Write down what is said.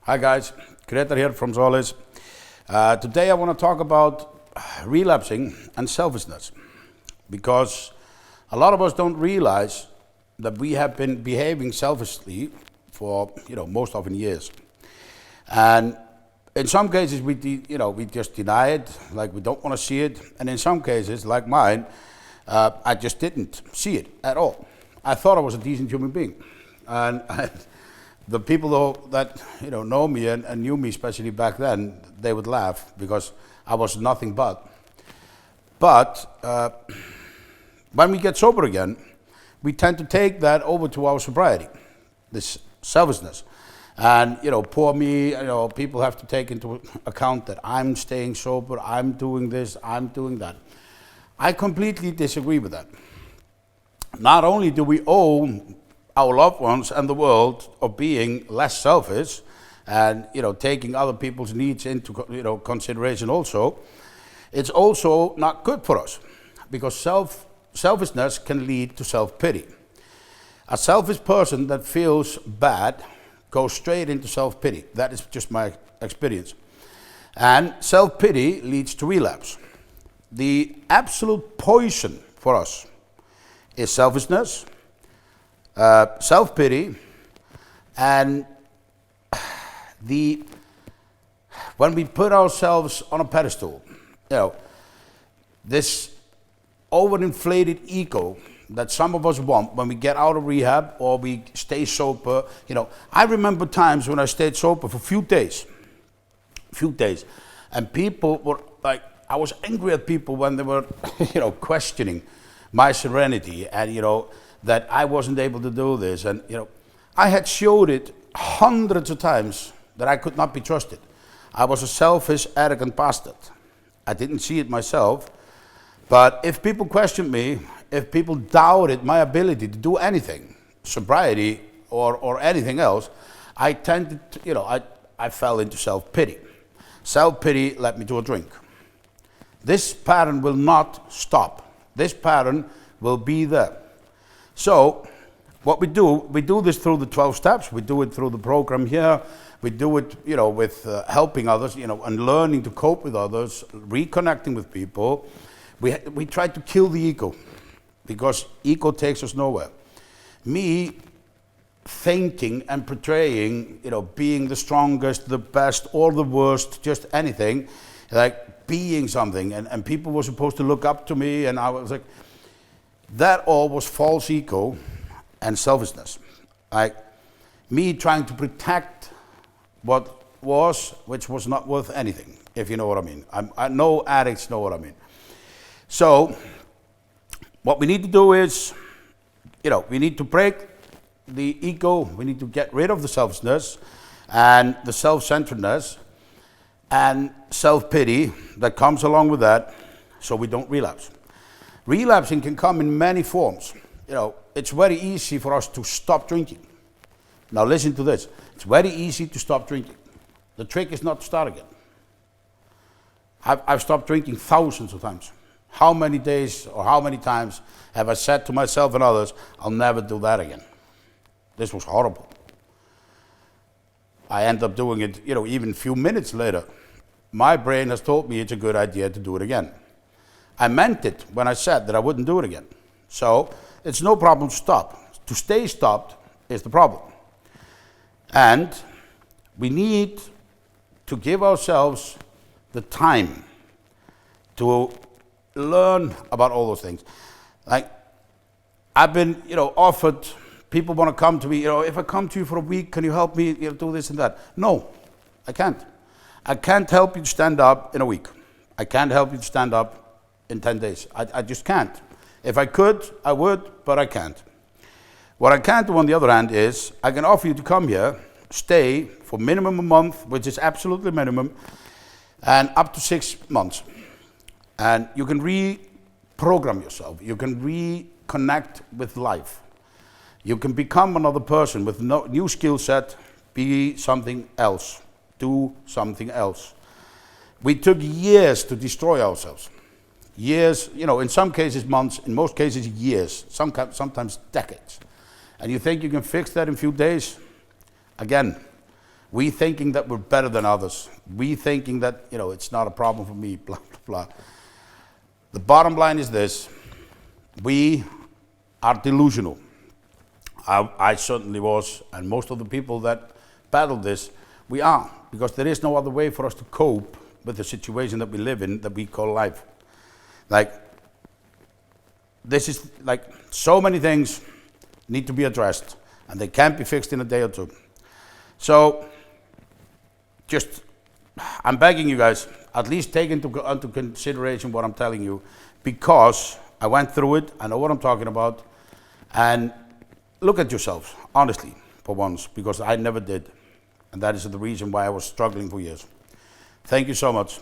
Hi guys, Grétar here from Solis. Today I want to talk about relapsing and selfishness, because a lot of us don't realize that we have been behaving selfishly for most often years, and in some cases we just deny it, like we don't want to see it, and in some cases, like mine, I just didn't see it at all. I thought I was a decent human being, and the people though that know me and knew me, especially back then, they would laugh because I was nothing but. But when we get sober again, we tend to take that over to our sobriety, this selfishness. And poor me, people have to take into account that I'm staying sober, I'm doing this, I'm doing that. I completely disagree with that. Not only do we owe our loved ones and the world of being less selfish and taking other people's needs into consideration also, it's also not good for us, because selfishness can lead to self-pity. A selfish person that feels bad goes straight into self-pity. That is just my experience. And self-pity leads to relapse. The absolute poison for us is selfishness, self-pity, and when we put ourselves on a pedestal, this overinflated ego that some of us want when we get out of rehab or we stay sober. I remember times when I stayed sober for few days, and people were like, I was angry at people when they were questioning my serenity and that I wasn't able to do this, and I had showed it hundreds of times that I could not be trusted. I was a selfish, arrogant bastard. I didn't see it myself, but if people questioned me, if people doubted my ability to do anything, sobriety or anything else, I tended to, I fell into self-pity. Self-pity led me to a drink. This pattern will not stop. This pattern will be there. So what we do this through the 12 steps. We do it through the program here. We do it, with helping others, and learning to cope with others, reconnecting with people. We try to kill the ego, because ego takes us nowhere. Me thinking and portraying, being the strongest, the best, or the worst, just anything, like being something, and people were supposed to look up to me, and I was like, that all was false ego and selfishness. Like me trying to protect which was not worth anything, if you know what I mean. I know addicts know what I mean. So what we need to do is, we need to break the ego. We need to get rid of the selfishness and the self-centeredness and self-pity that comes along with that, so we don't relapse. Relapsing can come in many forms. It's very easy for us to stop drinking. Now listen to this. It's very easy to stop drinking. The trick is not to start again. I've stopped drinking thousands of times. How many days or how many times have I said to myself and others, I'll never do that again. This was horrible. I end up doing it, even a few minutes later. My brain has told me it's a good idea to do it again. I meant it when I said that I wouldn't do it again. So it's no problem to stop. To stay stopped is the problem. And we need to give ourselves the time to learn about all those things. Like I've been, offered, people want to come to me, if I come to you for a week, can you help me do this and that? No, I can't. I can't help you to stand up in a week. I can't help you to stand up in 10 days. I just can't. If I could, I would, but I can't. What I can do on the other hand is, I can offer you to come here, stay for minimum a month, which is absolutely minimum, and up to 6 months. And you can reprogram yourself. You can reconnect with life. You can become another person with no new skill set, be something else, do something else. We took years to destroy ourselves. Years, in some cases months, in most cases years, sometimes decades. And you think you can fix that in a few days? Again, We thinking that we're better than others. We thinking that, it's not a problem for me, blah, blah, blah. The bottom line is this. We are delusional. I certainly was, and most of the people that battle this, we are, because there is no other way for us to cope with the situation that we live in, that we call life. Like, this is like, so many things need to be addressed, and they can't be fixed in a day or two. So, I'm begging you guys, at least take into consideration what I'm telling you, because I went through it, I know what I'm talking about, and look at yourselves, honestly, for once, because I never did. And that is the reason why I was struggling for years. Thank you so much.